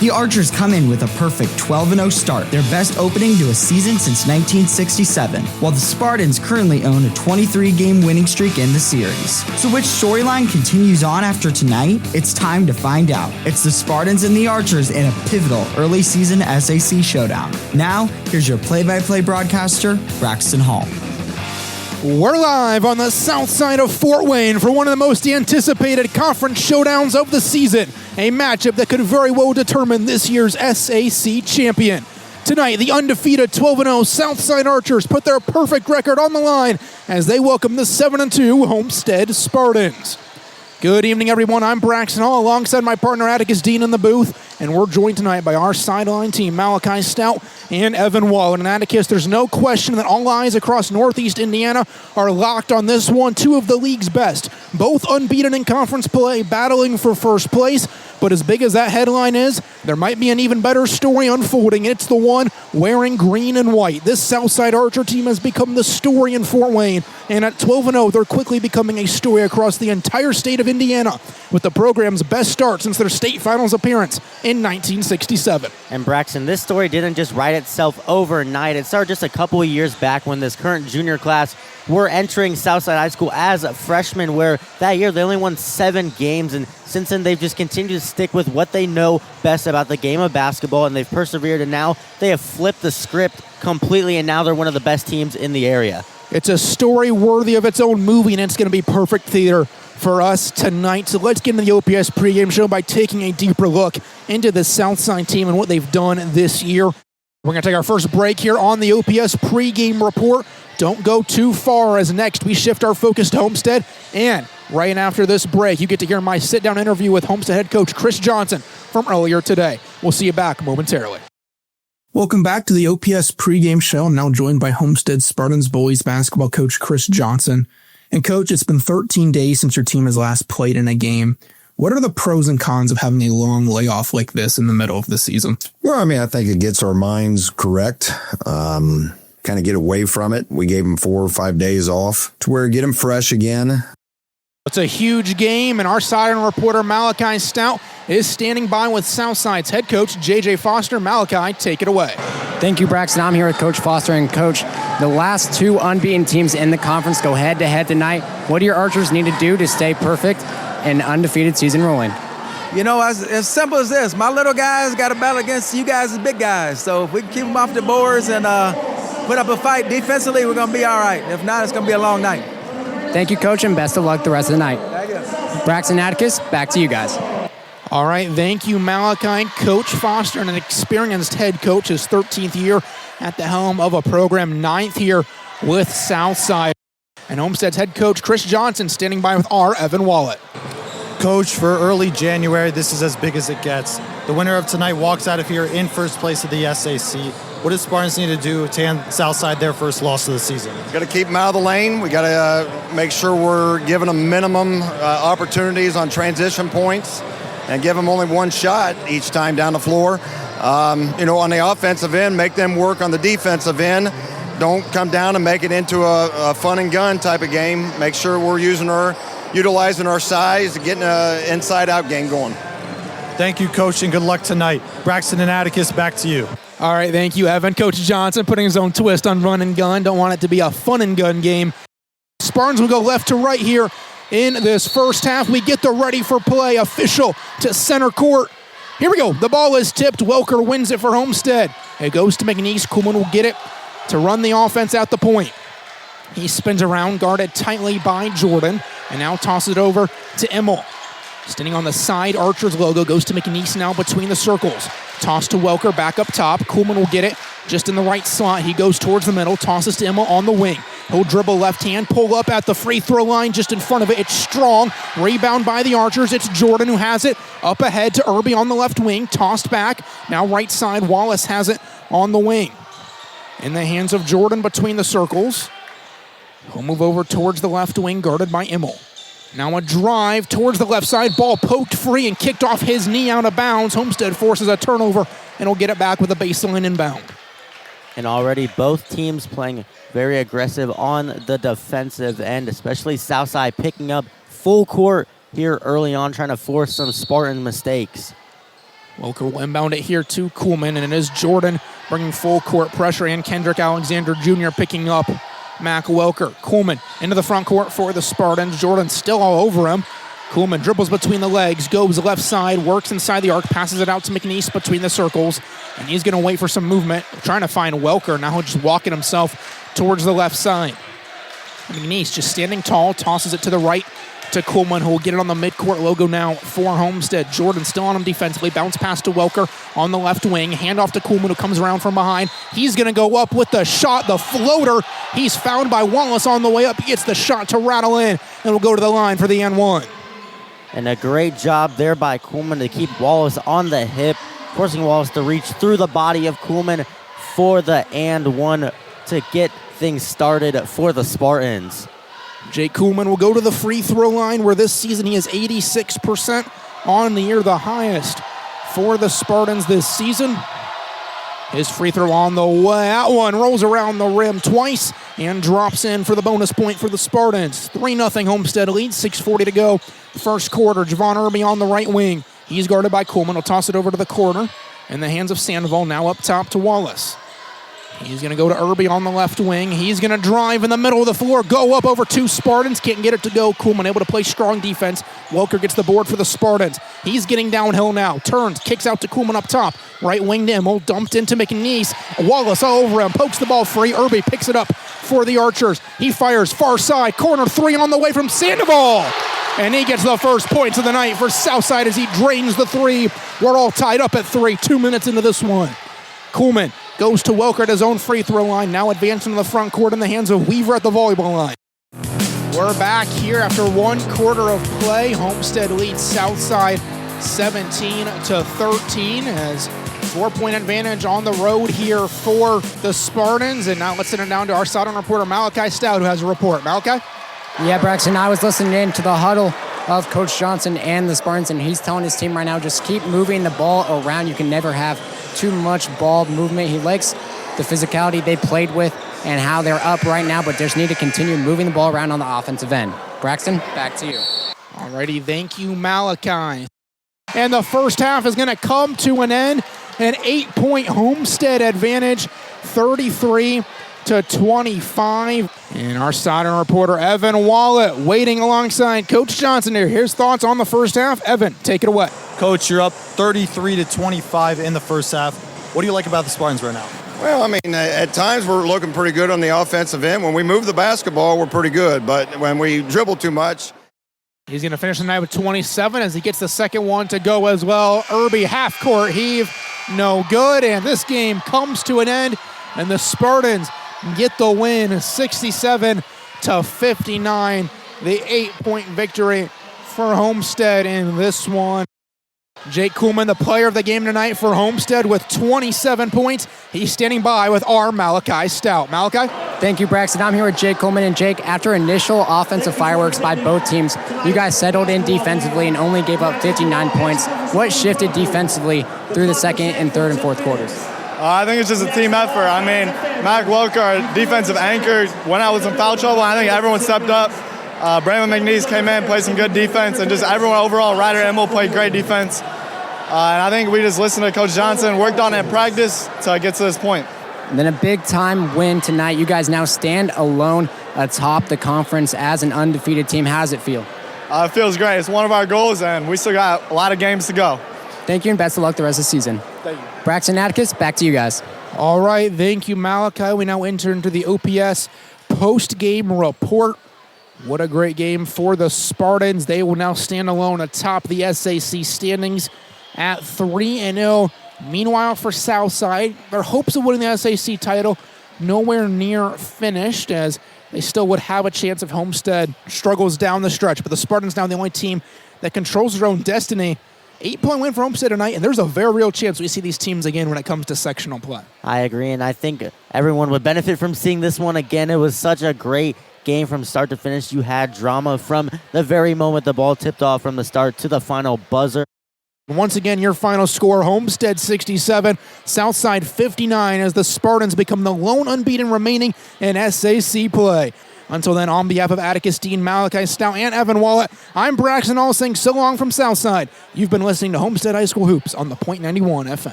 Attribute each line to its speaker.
Speaker 1: The Archers come in with a perfect 12-0 start, their best opening to a season since 1967, while the Spartans currently own a 23-game winning streak in the series. So which storyline continues on after tonight? It's time to find out. It's the Spartans and the Archers in a pivotal early season SAC showdown. Now, here's your play-by-play broadcaster, Braxton Hall.
Speaker 2: We're live on the south side of Fort Wayne for one of the most anticipated conference showdowns of the season, a matchup that could very well determine this year's SAC champion. Tonight, the undefeated 12-0 Southside Archers put their perfect record on the line as they welcome the 7-2 Homestead Spartans. Good evening, everyone. I'm Braxton Hall alongside my partner Atticus Dean in the booth, and we're joined tonight by our sideline team, Malachi Stout and Evan Wallen. And Atticus, there's no question that all eyes across Northeast Indiana are locked on this one. Two of the league's best, both unbeaten in conference play, battling for first place. But as big as that headline is, there might be an even better story unfolding. It's the one wearing green and white. This Southside Archer team has become the story in Fort Wayne. And at 12-0, they're quickly becoming a story across the entire state of Indiana, with the program's best start since their state finals appearance in 1967.
Speaker 3: And Braxton, this story didn't just write itself overnight. It started just a couple of years back when this current junior class were entering Southside High School as freshmen, where that year they only won 7 games. And since then, they've just continued to stick with what they know best about the game of basketball, and they've persevered, and now they have flipped the script completely, and now they're one of the best teams in the area.
Speaker 2: It's a story worthy of its own movie, and it's going to be perfect theater for us tonight. So let's get into the OPS pregame show by taking a deeper look into the Southside team and what they've done this year. We're going to take our first break here on the OPS pregame report. Don't go too far, as next we shift our focus to Homestead. And right after this break, you get to hear my sit-down interview with Homestead head coach Chris Johnson from earlier today. We'll see you back momentarily. Welcome back to the OPS pregame show. I'm now joined by Homestead Spartans boys basketball coach Chris Johnson. And Coach, it's been 13 days since your team has last played in a game. What are the pros and cons of having a long layoff like this in the middle of the season?
Speaker 4: Well, I think it gets our minds correct. Kind of get away from it. We gave them 4 or 5 days off to where get them fresh again.
Speaker 2: It's a huge game, and our sideline reporter Malachi Stout is standing by with Southside's head coach J.J. Foster. Malachi, take it away.
Speaker 5: Thank you, Braxton. I'm here with Coach Foster. And Coach, the last 2 unbeaten teams in the conference go head-to-head tonight. What do your Archers need to do to stay perfect and undefeated season rolling?
Speaker 6: You know, as simple as this. My little guys got to battle against you guys' big guys. So if we can keep them off the boards and put up a fight defensively, we're going to be all right. If not, it's going to be a long night.
Speaker 5: Thank you, Coach, and best of luck the rest of the night.
Speaker 6: Thank you.
Speaker 5: Braxton, Atticus, back to you guys.
Speaker 2: All right, thank you, Malachi. Coach Foster, an experienced head coach, his 13th year at the helm of a program, 9th year with Southside. And Homestead's head coach, Chris Johnson, standing by with our Evan Wallet.
Speaker 7: Coach, for early January, this is as big as it gets. The winner of tonight walks out of here in first place of the SAC. What does Spartans need to do to hand Southside their first loss of the season?
Speaker 4: Got to keep them out of the lane. We got to make sure we're giving them minimum opportunities on transition points and give them only one shot each time down the floor. On the offensive end, make them work on the defensive end. Don't come down and make it into a fun and gun type of game. Make sure we're utilizing our size and getting an inside-out game going.
Speaker 7: Thank you, Coach, and good luck tonight. Braxton and Atticus, back to you.
Speaker 2: All right, thank you, Evan. Coach Johnson putting his own twist on run and gun. Don't want it to be a fun and gun game. Spartans will go left to right here in this first half. We get the ready for play official to center court. Here we go. The ball is tipped. Welker wins it for Homestead. It goes to McNeese. Kuhlman will get it to run the offense at the point. He spins around, guarded tightly by Jordan, and now tosses it over to Immel. Standing on the side, Archer's logo goes to McNeese now between the circles. Toss to Welker, back up top. Kuhlman will get it just in the right slot. He goes towards the middle, tosses to Immel on the wing. He'll dribble left hand, pull up at the free throw line just in front of it. It's Strong. Rebound by the Archers. It's Jordan who has it. Up ahead to Irby on the left wing. Tossed back. Now right side, Wallace has it on the wing. In the hands of Jordan between the circles. He'll move over towards the left wing, guarded by Immel. Now a drive towards the left side. Ball poked free and kicked off his knee out of bounds. Homestead forces a turnover and will get it back with a baseline inbound.
Speaker 3: And already both teams playing very aggressive on the defensive end, especially Southside picking up full court here early on, trying to force some Spartan mistakes.
Speaker 2: Welker will inbound it here to Kuhlman, and it is Jordan bringing full court pressure, and Kendrick Alexander Jr. picking up Mac Welker. Kuhlman into the front court for the Spartans. Jordan still all over him. Kuhlman dribbles between the legs, goes left side, works inside the arc, passes it out to McNeese between the circles, and he's going to wait for some movement, trying to find Welker. Now he'll just walking himself towards the left side. McNeese just standing tall, tosses it to the right to Kuhlman, who will get it on the midcourt logo now for Homestead. Jordan still on him defensively, bounce pass to Welker on the left wing, handoff to Kuhlman, who comes around from behind. He's going to go up with the shot, the floater. He's found by Wallace on the way up. He gets the shot to rattle in, and will go to the line for the N1.
Speaker 3: And a great job there by Kuhlman to keep Wallace on the hip, forcing Wallace to reach through the body of Kuhlman for the and one to get things started for the Spartans.
Speaker 2: Jake Kuhlman will go to the free throw line, where this season he is 86% on the year, the highest for the Spartans this season. His free throw on the way. That one rolls around the rim twice and drops in for the bonus point for the Spartans. 3-0 Homestead lead, 6:40 to go. First quarter, Javon Irby on the right wing. He's guarded by Kuhlman. He'll toss it over to the corner in the hands of Sandoval, now up top to Wallace. He's going to go to Irby on the left wing. He's going to drive in the middle of the floor, go up over two Spartans. Can't get it to go. Kuhlman able to play strong defense. Welker gets the board for the Spartans. He's getting downhill now. Turns, kicks out to Kuhlman up top. Right wing to Immel, dumped into McNeese. Wallace all over him, pokes the ball free. Irby picks it up for the Archers. He fires far side, corner three on the way from Sandoval. And he gets the first points of the night for Southside as he drains the three. We're all tied up at 3, 2 minutes into this one. Kuhlman goes to Welker at his own free throw line, now advancing to the front court in the hands of Weaver at the volleyball line. We're back here after 1 quarter of play. Homestead leads Southside 17-13 as 4-point advantage on the road here for the Spartans. And now let's send it down to our sideline reporter, Malachi Stout, who has a report. Malachi?
Speaker 5: Yeah, Braxton, I was listening in to the huddle of Coach Johnson and the Spartans, and he's telling his team right now, just keep moving the ball around. You can never have too much ball movement. He likes the physicality they played with and how they're up right now, but just need to continue moving the ball around on the offensive end. Braxton, back to you.
Speaker 2: Alrighty, thank you, Malachi. And the first half is going to come to an end. An 8-point Homestead advantage, 33-25. And our sideline reporter, Evan Wallet, waiting alongside Coach Johnson here. Here's thoughts on the first half. Evan, take it away.
Speaker 7: Coach, you're up 33-25 in the first half. What do you like about the Spartans right now?
Speaker 4: Well, I mean, at times we're looking pretty good on the offensive end. When we move the basketball, we're pretty good. But when we dribble too much.
Speaker 2: He's going to finish the night with 27 as he gets the second one to go as well. Irby half-court heave, no good. And this game comes to an end, and the Spartans get the win, 67-59. The 8-point victory for Homestead in this one. Jake Kuhlman, the player of the game tonight for Homestead with 27 points. He's standing by with our Malachi Stout. Malachi?
Speaker 5: Thank you, Braxton. I'm here with Jake Kuhlman. And Jake, after initial offensive fireworks by both teams, you guys settled in defensively and only gave up 59 points. What shifted defensively through the second and third and fourth quarters?
Speaker 8: I think it's just a team effort. I mean, Mac Welker, our defensive anchor, when I was in foul trouble, I think everyone stepped up. Brandon McNeese came in, played some good defense, and just everyone overall, Ryder Immel played great defense. And I think we just listened to Coach Johnson, worked on it in practice to get to this point.
Speaker 5: And then a big-time win tonight. You guys now stand alone atop the conference as an undefeated team. How does it feel?
Speaker 8: It feels great. It's one of our goals, and we still got a lot of games to go.
Speaker 5: Thank you, and best of luck the rest of the season.
Speaker 8: Thank you.
Speaker 5: Braxton Atticus, back to you guys.
Speaker 2: All right, thank you, Malachi. We now enter into the OPS post-game report. What a great game for the Spartans. They will now stand alone atop the SAC standings at 3-0. Meanwhile, for Southside, their hopes of winning the SAC title nowhere near finished, as they still would have a chance if Homestead struggles down the stretch. But the Spartans now the only team that controls their own destiny. 8-point win for Homestead tonight, and there's a very real chance we see these teams again when it comes to sectional play.
Speaker 3: I agree, and I think everyone would benefit from seeing this one again. It was such a great game from start to finish. You had drama from the very moment the ball tipped off from the start to the final buzzer.
Speaker 2: Once again, your final score, Homestead 67, Southside 59, as the Spartans become the lone unbeaten remaining in SAC play. Until then, on behalf of Atticus Dean, Malachi Stout, and Evan Wallet, I'm Braxton All saying so long from Southside. You've been listening to Homestead High School Hoops on the Point 91 FM.